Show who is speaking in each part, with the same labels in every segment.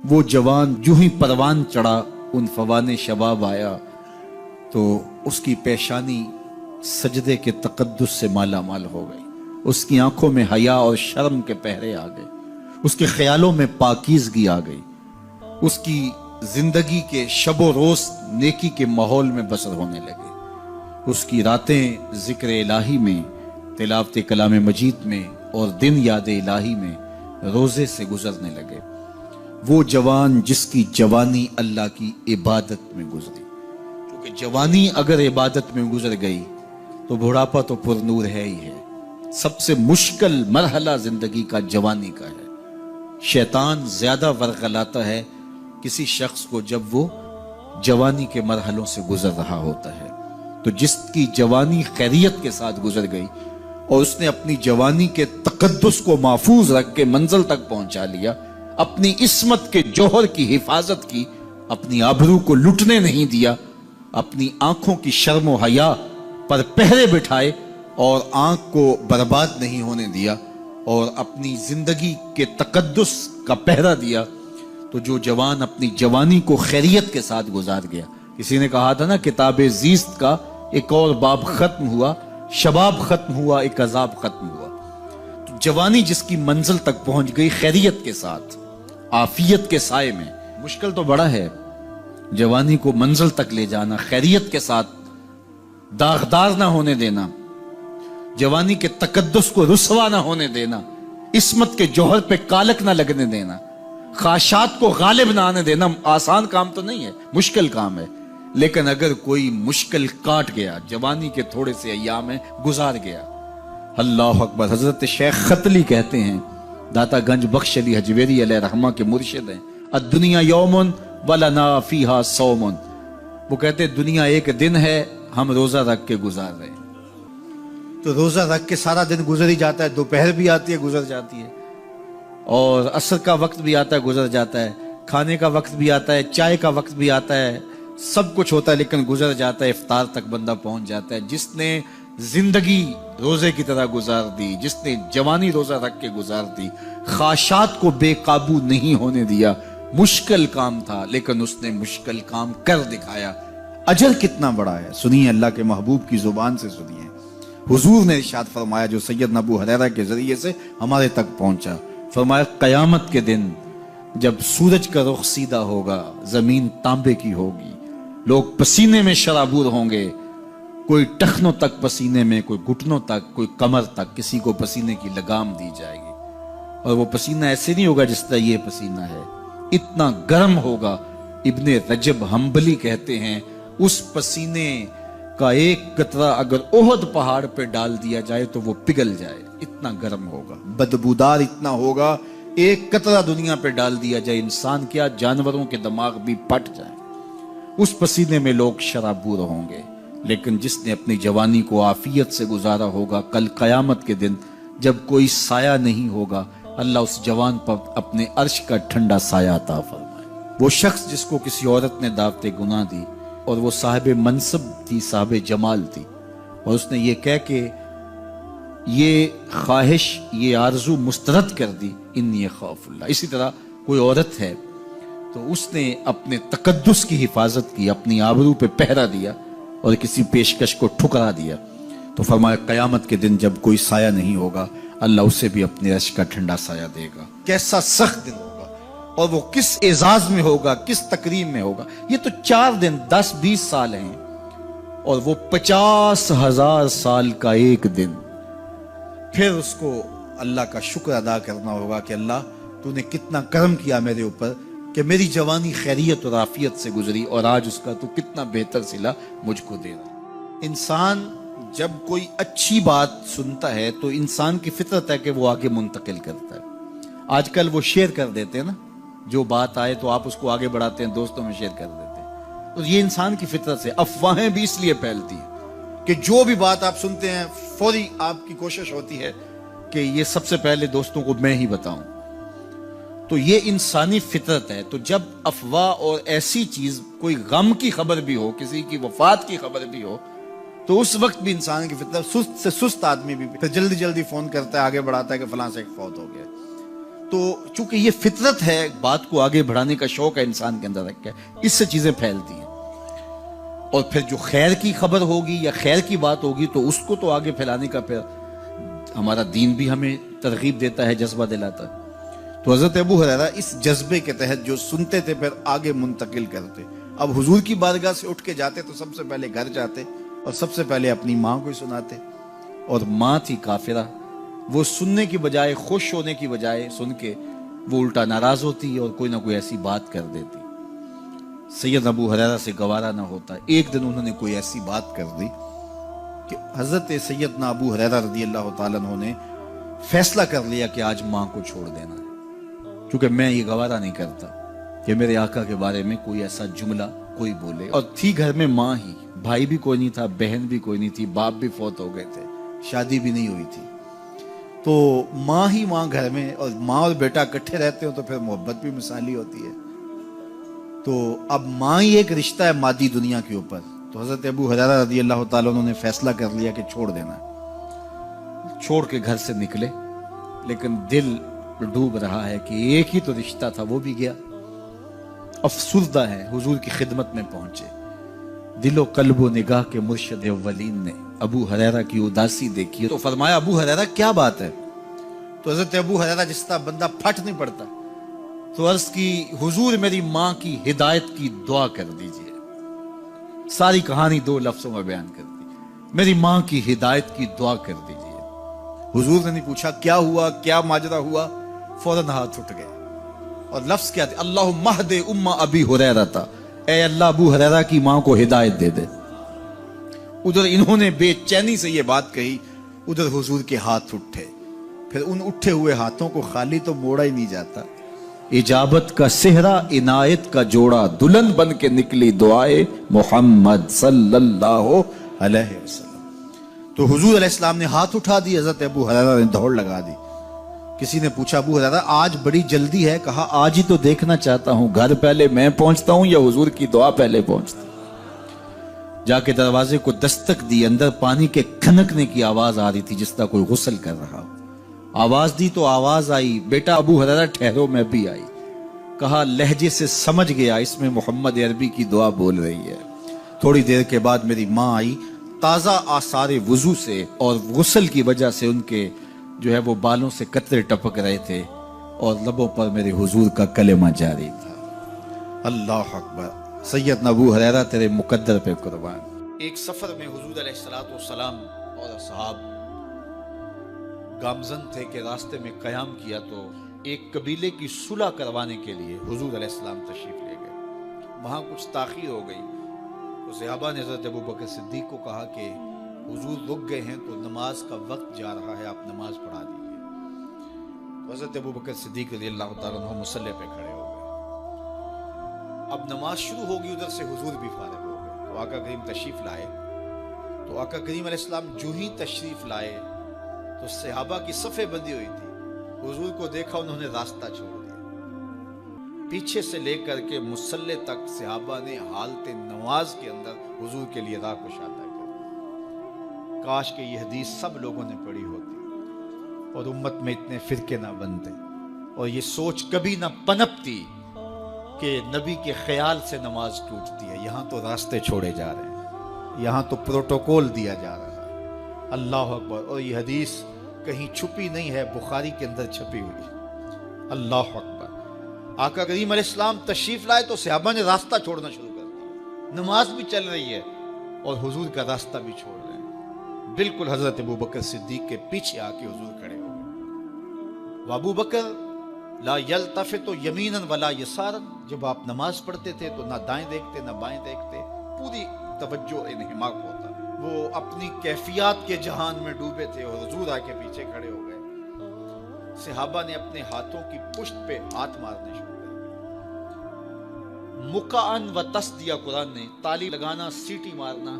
Speaker 1: وہ جوان جو ہی پروان چڑھا ان فوان شباب آیا تو اس کی پیشانی سجدے کے تقدس سے مالا مال ہو گئی، اس کی آنکھوں میں حیا اور شرم کے پہرے آ گئے، اس کے خیالوں میں پاکیزگی آ گئی، اس کی زندگی کے شب و روز نیکی کے ماحول میں بسر ہونے لگے، اس کی راتیں ذکر الہی میں، تلاوت کلام مجید میں اور دن یاد الہی میں روزے سے گزرنے لگے۔ وہ جوان جس کی جوانی اللہ کی عبادت میں گزری، کیونکہ جوانی اگر عبادت میں گزر گئی تو بڑھاپا تو پر نور ہے ہی ہے۔ سب سے مشکل مرحلہ زندگی کا جوانی کا ہے۔ شیطان زیادہ ورغلاتا ہے کسی شخص کو جب وہ جوانی کے مرحلوں سے گزر رہا ہوتا ہے۔ تو جس کی جوانی خیریت کے ساتھ گزر گئی اور اس نے اپنی جوانی کے تقدس کو محفوظ رکھ کے منزل تک پہنچا لیا، اپنی عصمت کے جوہر کی حفاظت کی، اپنی آبرو کو لٹنے نہیں دیا، اپنی آنکھوں کی شرم و حیا پر پہرے بٹھائے اور آنکھ کو برباد نہیں ہونے دیا اور اپنی زندگی کے تقدس کا پہرا دیا، تو جو جوان اپنی جوانی کو خیریت کے ساتھ گزار گیا۔ کسی نے کہا تھا نا، کتاب زیست کا ایک اور باب ختم ہوا، شباب ختم ہوا، ایک عذاب ختم ہوا۔ تو جوانی جس کی منزل تک پہنچ گئی خیریت کے ساتھ، عافیت کے سائے میں۔ مشکل تو بڑا ہے جوانی کو منزل تک لے جانا، خیریت کے ساتھ داغدار نہ ہونے دینا، جوانی کے تقدس کو رسوا نہ ہونے دینا، عصمت کے جوہر پہ کالک نہ لگنے دینا، خواہشات کو غالب نہ آنے دینا۔ آسان کام تو نہیں ہے، مشکل کام ہے، لیکن اگر کوئی مشکل کاٹ گیا، جوانی کے تھوڑے سے ایام میں گزار گیا، اللہ اکبر۔ حضرت شیخ ختلی کہتے ہیں، داتا گنج بخش علی حجویری علیہ رحمہ کے مرشد ہیں، الدنیا یوم ولنا فیہا صوم۔ وہ کہتے ہیں دنیا ایک دن ہے، ہم روزہ رکھ کے گزار رہے ہیں۔ تو روزہ رکھ کے سارا دن گزر ہی جاتا ہے، دوپہر بھی آتی ہے گزر جاتی ہے، اور عصر کا وقت بھی آتا ہے گزر جاتا ہے، کھانے کا وقت بھی آتا ہے، چائے کا وقت بھی آتا ہے، سب کچھ ہوتا ہے لیکن گزر جاتا ہے، افطار تک بندہ پہنچ جاتا ہے۔ جس نے زندگی روزے کی طرح گزار دی، جس نے جوانی روزہ رکھ کے گزار دی، خواہشات کو بے قابو نہیں ہونے دیا، مشکل کام تھا لیکن اس نے مشکل کام کر دکھایا۔ اجر کتنا بڑا ہے، سنیے اللہ کے محبوب کی زبان سے سنیے۔ حضور نے ارشاد فرمایا جو سید ابو ہریرہ کے ذریعے سے ہمارے تک پہنچا، فرمایا قیامت کے دن جب سورج کا رخ سیدھا ہوگا، زمین تانبے کی ہوگی، لوگ پسینے میں شرابور ہوں گے، کوئی ٹخنوں تک پسینے میں، کوئی گھٹنوں تک، کوئی کمر تک، کسی کو پسینے کی لگام دی جائے گی، اور وہ پسینہ ایسے نہیں ہوگا جس طرح یہ پسینہ ہے، اتنا گرم ہوگا۔ ابن رجب حنبلی کہتے ہیں اس پسینے کا ایک قطرہ اگر احد پہاڑ پہ ڈال دیا جائے تو وہ پگھل جائے، اتنا گرم ہوگا، بدبودار اتنا ہوگا، ایک قطرہ دنیا پہ ڈال دیا جائے، انسان کیا جانوروں کے دماغ بھی پھٹ جائیں، اس پسینے میں لوگ شرابور ہوں گے۔ لیکن جس نے اپنی جوانی کو عافیت سے گزارا ہوگا، کل قیامت کے دن جب کوئی سایہ نہیں ہوگا، اللہ اس جوان پر اپنے عرش کا ٹھنڈا سایہ عطا فرمائے۔ وہ شخص جس کو کسی عورت نے دعوت گناہ دی اور وہ صاحب منصب تھی، صاحب جمال تھی، اور اس نے یہ کہہ کے یہ خواہش، یہ آرزو مسترد کر دی، انی خاف اللہ۔ اسی طرح کوئی عورت ہے تو اس نے اپنے تقدس کی حفاظت کی، اپنی آبرو پہ پہرا دیا اور کسی پیشکش کو ٹھکرا دیا، تو فرمایا قیامت کے دن جب کوئی سایہ نہیں ہوگا، اللہ اسے بھی اپنے عرش کا ٹھنڈا سایہ دے گا۔ کیسا سخت دن ہوگا، اور وہ کس اعزاز میں ہوگا، کس تکریم میں ہوگا۔ یہ تو 4 دن 10-20 سال ہیں، اور وہ 50,000 سال کا ایک دن۔ پھر اس کو اللہ کا شکر ادا کرنا ہوگا کہ اللہ تو نے کتنا کرم کیا میرے اوپر کہ میری جوانی خیریت اور عافیت سے گزری، اور آج اس کا تو کتنا بہتر صلہ مجھ کو دے رہا۔ انسان جب کوئی اچھی بات سنتا ہے تو انسان کی فطرت ہے کہ وہ آگے منتقل کرتا ہے۔ آج کل وہ شیئر کر دیتے ہیں نا، جو بات آئے تو آپ اس کو آگے بڑھاتے ہیں، دوستوں میں شیئر کر دیتے ہیں۔ تو یہ انسان کی فطرت سے افواہیں بھی اس لیے پھیلتی ہیں کہ جو بھی بات آپ سنتے ہیں فوری آپ کی کوشش ہوتی ہے کہ یہ سب سے پہلے دوستوں کو میں ہی بتاؤں۔ تو یہ انسانی فطرت ہے۔ تو جب افواہ اور ایسی چیز، کوئی غم کی خبر بھی ہو، کسی کی وفات کی خبر بھی ہو، تو اس وقت بھی انسان کی فطرت، سست سے سست آدمی بھی پھر جلدی جلدی فون کرتا ہے، آگے بڑھاتا ہے کہ فلاں سے ایک فوت ہو گیا۔ تو چونکہ یہ فطرت ہے، بات کو آگے بڑھانے کا شوق ہے انسان کے اندر رکھ کے، اس سے چیزیں پھیلتی ہیں، اور پھر جو خیر کی خبر ہوگی یا خیر کی بات ہوگی تو اس کو تو آگے پھیلانے کا پھر ہمارا دین بھی ہمیں ترغیب دیتا ہے، جذبہ دلاتا ہے۔ تو حضرت ابو ہریرہ اس جذبے کے تحت جو سنتے تھے پھر آگے منتقل کرتے۔ اب حضور کی بارگاہ سے اٹھ کے جاتے تو سب سے پہلے گھر جاتے اور سب سے پہلے اپنی ماں کو ہی سناتے، اور ماں تھی کافرہ، وہ سننے کی بجائے، خوش ہونے کی بجائے سن کے وہ الٹا ناراض ہوتی اور کوئی نہ کوئی ایسی بات کر دیتی۔ سید ابو ہریرہ سے گوارا نہ ہوتا، ایک دن انہوں نے کوئی ایسی بات کر دی کہ حضرت سیدنا ابو ہریرہ رضی اللہ تعالیٰ عنہ نے فیصلہ کر لیا کہ آج ماں کو چھوڑ دینا ہے، کیونکہ میں یہ گوارا نہیں کرتا کہ میرے آقا کے بارے میں کوئی ایسا جملہ کوئی بولے۔ اور تھی گھر میں ماں ہی، بھائی بھی کوئی نہیں تھا، بہن بھی کوئی نہیں تھی، باپ بھی فوت ہو گئے تھے، شادی بھی نہیں ہوئی تھی، تو ماں ہی ماں گھر میں، اور ماں اور بیٹا اکٹھے رہتے ہو تو پھر محبت بھی مثالی ہوتی ہے۔ تو اب ماں ہی ایک رشتہ ہے مادی دنیا کے اوپر، تو حضرت ابو ہریرہ رضی اللہ تعالیٰ عنہ نے فیصلہ کر لیا کہ چھوڑ دینا ہے۔ چھوڑ کے گھر سے نکلے، لیکن دل ڈوب رہا ہے کہ ایک ہی تو رشتہ تھا، وہ بھی گیا۔ افسردہ ہے، حضور کی خدمت میں پہنچے، دل و قلب و نگاہ کے مرشد اولین نے ابو ہریرہ کی اداسی دیکھی تو فرمایا ابو ہریرہ کیا بات ہے؟ تو حضرت ابو ہریرہ جس طرح بندہ پھٹ نہیں پڑتا، تو عرض کی حضور میری ماں کی ہدایت کی دعا کر دیجئے۔ ساری کہانی 2 لفظوں میں بیان کر دی، میری ماں کی ہدایت کی دعا کر دیجئے۔ حضور نے نہیں پوچھا کیا ہوا، کیا ماجرا ہوا، فوراً ہاتھ اٹھ گئے، اور لفظ کیا تھے؟ اللہم اہد ام ابی ہریرہ تھا، اے اللہ ابو ہریرہ کی ماں کو ہدایت دے دے۔ ادھر انہوں نے بے چینی سے یہ بات کہی، ادھر حضور کے ہاتھ اٹھے، پھر ان اٹھے ہوئے ہاتھوں کو خالی تو موڑا ہی نہیں جاتا، اجابت کا صحرا عنایت کا جوڑا، دلہن بن کے نکلی دعائے محمد صلی اللہ علیہ وسلم۔ تو حضور علیہ السلام نے ہاتھ اٹھا دی، حضرت ابو ہریرہ نے دوڑ لگا دی۔ کسی نے پوچھا ابو ہریرہ آج بڑی جلدی ہے؟ کہا آج ہی تو دیکھنا چاہتا ہوں، گھر پہلے میں پہنچتا ہوں یا حضور کی دعا پہلے پہنچتی؟ جا کے دروازے کو دستک دی، اندر پانی کے کھنکنے کی آواز آ رہی تھی جس طرح کوئی غسل کر رہا ہو۔ آواز دی تو آواز آئی، بیٹا ابو ہریرہ ٹھہرو، میں بھی آئی۔ کہا لہجے سے سمجھ گیا اس میں محمد عربی کی دعا بول رہی ہے۔ تھوڑی دیر کے بعد میری ماں آئی، تازہ آثار وضو سے اور غسل کی وجہ سے ان کے جو ہے وہ بالوں سے قطرے ٹپک رہے تھے، اور لبوں پر میرے حضور کا کلمہ جاری تھا۔ اللہ اکبر، سیدنا ابو ہریرہ تیرے مقدر پہ قربان۔ ایک سفر میں حضور علیہ السلام اور اصحاب گامزن تھے کہ راستے میں قیام کیا، تو ایک قبیلے کی صلح کروانے کے لیے حضور علیہ السلام تشریف لے گئے۔ وہاں کچھ تاخیر ہو گئی تو صحابہ نے حضرت ابوبکر صدیق کو کہا کہ حضور رک گئے ہیں تو نماز کا وقت جا رہا ہے، آپ نماز پڑھا دیجیے۔ تو حضرت ابوبکر صدیق رضی اللہ تعالیٰ عنہ مصلی پہ کھڑے ہو گئے۔ اب نماز شروع ہوگی، ادھر سے حضور بھی فارغ ہو گئے، تو آقا کریم تشریف لائے۔ تو آقا کریم علیہ السلام جو ہی تشریف لائے تو صحابہ کی صفیں بندی ہوئی تھی، حضور کو دیکھا انہوں نے راستہ چھوڑ دیا، پیچھے سے لے کر کے مصلی تک صحابہ نے حالت نماز کے اندر حضور کے لیے راہ کشادہ کر دی۔ کاش کہ یہ حدیث سب لوگوں نے پڑھی ہوتی اور امت میں اتنے فرقے نہ بنتے، اور یہ سوچ کبھی نہ پنپتی کہ نبی کے خیال سے نماز ٹوٹتی ہے۔ یہاں تو راستے چھوڑے جا رہے ہیں، یہاں تو پروٹوکول دیا جا رہا ہے۔ اللہ اکبر، اور یہ حدیث کہیں چھپی نہیں ہے، بخاری کے اندر چھپی ہوئی۔ اللہ اکبر، آقا کریم علیہ السلام تشریف لائے تو صحابہ نے راستہ چھوڑنا شروع کر دیا، نماز بھی چل رہی ہے اور حضور کا راستہ بھی چھوڑ رہے ہیں۔ بالکل حضرت ابوبکر صدیق کے پیچھے آ کے حضور کھڑے ہو گئے۔ وابو بکر لا یلتفت یمینا ولا یسارا، جب آپ نماز پڑھتے تھے تو نہ دائیں دیکھتے نہ بائیں دیکھتے، پوری توجہ انہماک ہوتا، وہ اپنی کیفیات کے جہان میں ڈوبے تھے، اور حضور آ کے پیچھے کھڑے ہو گئے۔ صحابہ نے اپنے ہاتھوں کی پشت پہ ہاتھ مارنے شروع کر دیے۔ مکعن و تصدیہ، قرآن نے تالی لگانا، سیٹی مارنا،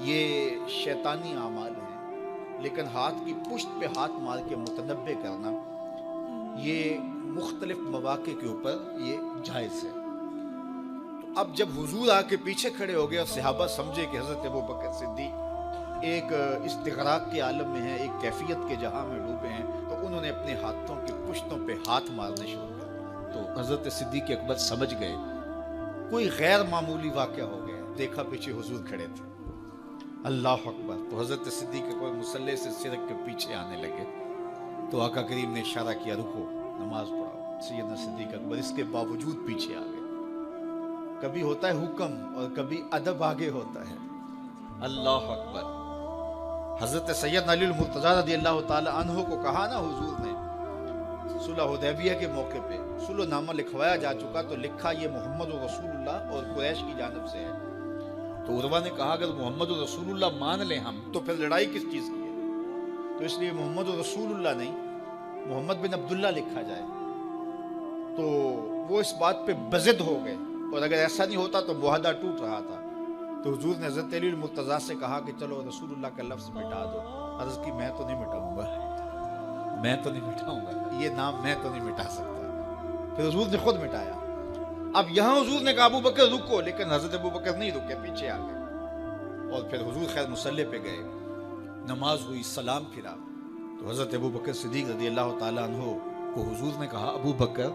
Speaker 1: یہ شیطانی اعمال ہیں، لیکن ہاتھ کی پشت پہ ہاتھ مار کے متنبع کرنا یہ مختلف مواقع کے اوپر یہ جائز ہے۔ تو اب جب حضور آ کے پیچھے کھڑے ہو گئے اور صحابہ سمجھے کہ حضرت ابوبکر صدیق ایک استغراق کے عالم میں ہیں، ایک کیفیت کے جہاں میں ڈوبے ہیں، تو انہوں نے اپنے ہاتھوں کی پشتوں پہ ہاتھ مارنے شروع کر دیے۔ تو حضرت صدیق اکبر سمجھ گئے کوئی غیر معمولی واقعہ ہو گیا۔ دیکھا پیچھے حضور کھڑے تھے، اللہ اکبر۔ تو حضرت صدیق اکبر مصلی سے سرک کے پیچھے آنے لگے، تو آقا کریم نے اشارہ کیا رکو، نماز پڑھاؤ۔ سیدنا صدیق اکبر اس کے باوجود پیچھے آ گئے۔ کبھی ہوتا ہے حکم اور کبھی ادب آگے ہوتا ہے، اللہ اکبر۔ حضرت سیدنا علی المرتضیٰ رضی اللہ تعالی عنہ کو کہا نا حضور نے صلح حدیبیہ کے موقع پہ، صلح نامہ لکھوایا جا چکا، تو لکھا یہ محمد رسول اللہ اور قریش کی جانب سے ہے۔ تو عروہ نے کہا اگر محمد رسول اللہ مان لیں ہم تو پھر لڑائی کس چیز کی ہے؟ تو اس لیے محمد رسول اللہ نہیں، محمد بن عبداللہ لکھا جائے۔ تو وہ اس بات پہ بضد ہو گئے، اور اگر ایسا نہیں ہوتا تو معاہدہ ٹوٹ رہا تھا۔ تو حضور نے حضرت علی المرتضیٰ سے کہا کہ چلو رسول اللہ کا لفظ مٹا دو۔ عرض کی میں تو نہیں مٹاؤں گا، میں تو نہیں مٹاؤں گا، یہ نام میں تو نہیں مٹا سکتا۔ پھر حضور نے خود مٹایا۔ اب یہاں حضور نے کہا ابو بکر رکو، لیکن حضرت ابو بکر نہیں رکے، پیچھے آ گئے، اور پھر حضور خیر مصلی پہ گئے، نماز ہوئی، سلام پھرا۔ تو حضرت ابو بکر صدیق رضی اللہ تعالیٰ عنہ کو حضور نے کہا ابو بکر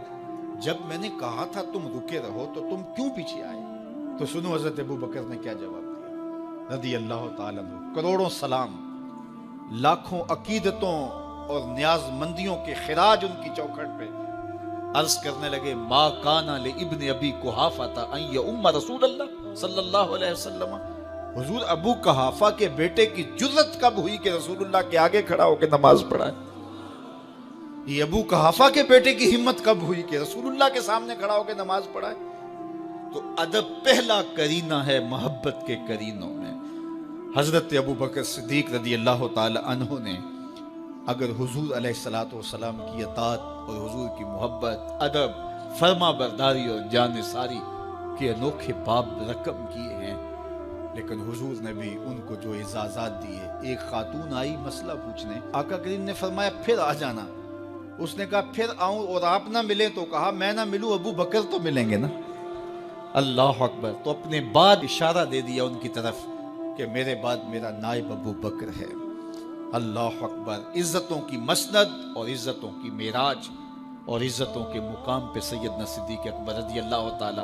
Speaker 1: جب میں نے کہا تھا تم رکے رہو تو تم کیوں پیچھے آئے؟ تو سنو حضرت ابو بکر نے کیا جواب دیا رضی اللہ تعالیٰ عنہ۔ کروڑوں سلام، لاکھوں عقیدتوں اور نیاز مندیوں کے خراج ان کی چوکھٹ پہ عرض کرنے لگے ما کان لابن ابی قحافہ ان یؤم رسول اللہ صلی اللہ علیہ وسلم۔ حضور ابو قحافہ کے بیٹے کی جرت کب ہوئی کہ رسول اللہ کے آگے کھڑا ہو کے نماز پڑھائے؟ یہ ابو قحافہ کے بیٹے کی ہمت کب ہوئی کہ رسول اللہ کے سامنے کھڑا ہو کے نماز پڑھائے؟ تو ادب پہلا کرینہ ہے محبت کے کرینوں میں۔ حضرت ابو بکر صدیق رضی اللہ تعالی عنہ نے اگر حضور علیہ الصلوۃ والسلام کی اطاعت اور حضور کی محبت، ادب، فرما برداری اور جانثاری کے انوکھے باب رقم کیے ہیں، لیکن حضور نے بھی ان کو جو اعزازات دیے۔ ایک خاتون آئی مسئلہ پوچھنے، آقا کریم نے فرمایا پھر آ جانا۔ اس نے کہا پھر آؤں اور آپ نہ ملیں؟ تو کہا میں نہ ملوں ابو بکر تو ملیں گے نا، اللہ اکبر۔ تو اپنے بعد اشارہ دے دیا ان کی طرف کہ میرے بعد میرا نائب ابو بکر ہے، اللہ اکبر۔ عزتوں کی مسند اور عزتوں کی معراج اور عزتوں کے مقام پہ سیدنا صدیق اکبر رضی اللہ تعالی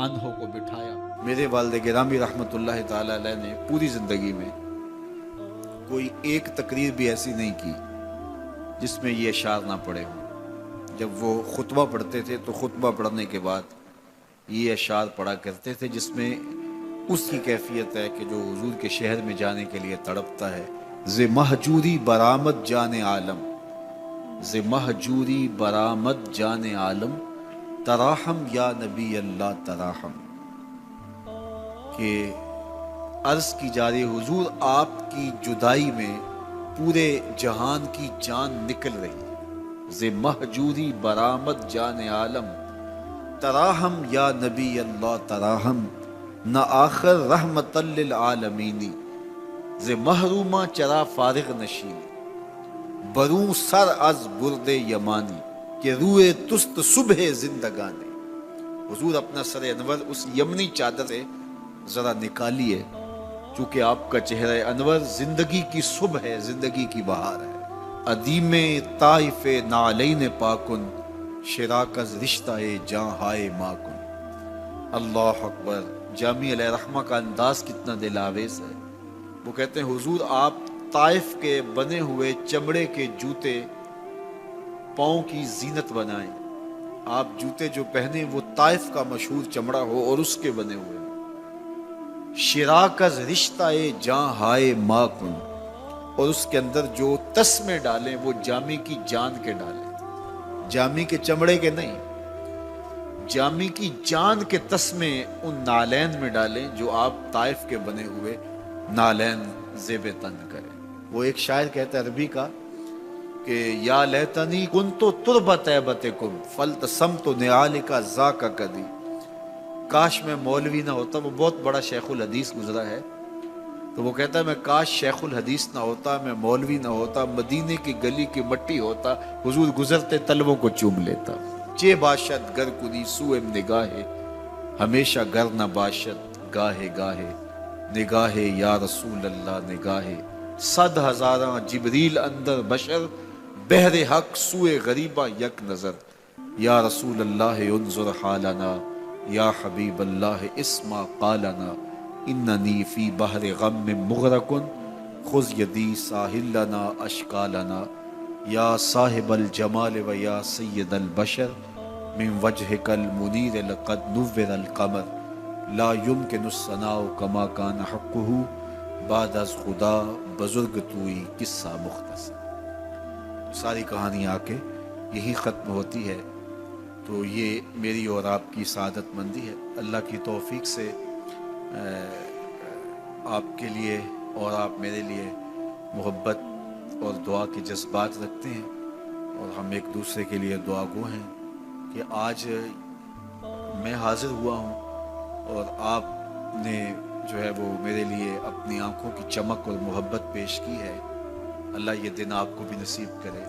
Speaker 1: عنہ کو بٹھایا۔ میرے والد گرامی رحمت اللہ تعالی علیہ نے پوری زندگی میں کوئی ایک تقریر بھی ایسی نہیں کی جس میں یہ اشعار نہ پڑے ہوں۔ جب وہ خطبہ پڑھتے تھے تو خطبہ پڑھنے کے بعد یہ اشعار پڑھا کرتے تھے، جس میں اس کی کیفیت ہے کہ جو حضور کے شہر میں جانے کے لیے تڑپتا ہے۔ ز مہجوری برآمد جان عالم، ز مہجوری برآمد جان عالم، تراحم یا نبی اللہ تراحم۔ کہ عرض کی جا رہی حضور آپ کی جدائی میں پورے جہان کی جان نکل رہی ہے۔ ز مہجوری برآمد جان عالم، تراحم یا نبی اللہ تراحم، نہ آخر رحمت للعالمین، ز محرومہ چرا فارغ نشینی، بروں سر از برد یمانی، کہ روئے تست صبح زندگانی۔ حضور اپنا سر انور اس یمنی چادر سے ذرا نکالیے، چونکہ آپ کا چہرہ انور زندگی کی صبح ہے، زندگی کی بہار ہے۔ ادیم طائف نعلین پاکن، شراک از رشتہ جاں ہائے ماکن۔ اللہ اکبر۔ جامی علیہ رحمہ کا انداز کتنا دل آویز ہے۔ وہ کہتے ہیں حضور آپ طائف کے بنے ہوئے چمڑے کے جوتے پاؤں کی زینت بنائیں۔ آپ جوتے جو پہنے وہ طائف کا مشہور چمڑا ہو اور اس کے بنے ہوئے۔ شراک از رشتہ جاں ہائے ماکن، اور اس کے اندر جو تسمے ڈالیں وہ جامی کی جان کے ڈالیں، جامی کے چمڑے کے نہیں، جامی کی جان کے تسمے ان نالین میں ڈالیں جو آپ طائف کے بنے ہوئے نالین زیب تن کریں۔ وہ ایک شاعر کہتا ہے عربی کا کہ یا لیتنی کنتو تربت ایبتکم فلتسمت نعالک ذاک کدی، کاش میں مولوی نہ ہوتا۔ وہ بہت بڑا شیخ الحدیث گزرا ہے، تو وہ کہتا ہے میں کاش شیخ الحدیث نہ ہوتا، میں مولوی نہ ہوتا، مدینے کی گلی کی مٹی ہوتا، حضور گزرتے تلووں کو چوم لیتا۔ چے باشد گر کنی سوئم نگاہے، ہمیشہ گر نہ باشد گاہے گاہے، نگاہ یا رسول اللہ نگاہ، 100,000 جبریل اندر بشر، بحر حق سوئے غریبہ یک نظر، یا رسول اللہ انظر حالنا، یا حبیب اللہ اسما قالنا، اننی فی بحر غم مغرق خذ یدی ساحل لنا اشکالنا، یا صاحب الجمال و یا سید البشر من وجهک المنیر لقد نور القمر، لا يمكن الثناء كما كان حقه بعد از خدا بزرگ توئی قصہ مختصر۔ ساری کہانی آ کے یہی ختم ہوتی ہے۔ تو یہ میری اور آپ کی سعادت مندی ہے۔ اللہ کی توفیق سے آپ کے لیے اور آپ میرے لیے محبت اور دعا کے جذبات رکھتے ہیں، اور ہم ایک دوسرے کے لیے دعا گو ہیں کہ آج میں حاضر ہوا ہوں اور آپ نے جو ہے وہ میرے لیے اپنی آنکھوں کی چمک اور محبت پیش کی ہے۔ اللہ یہ دن آپ کو بھی نصیب کرے۔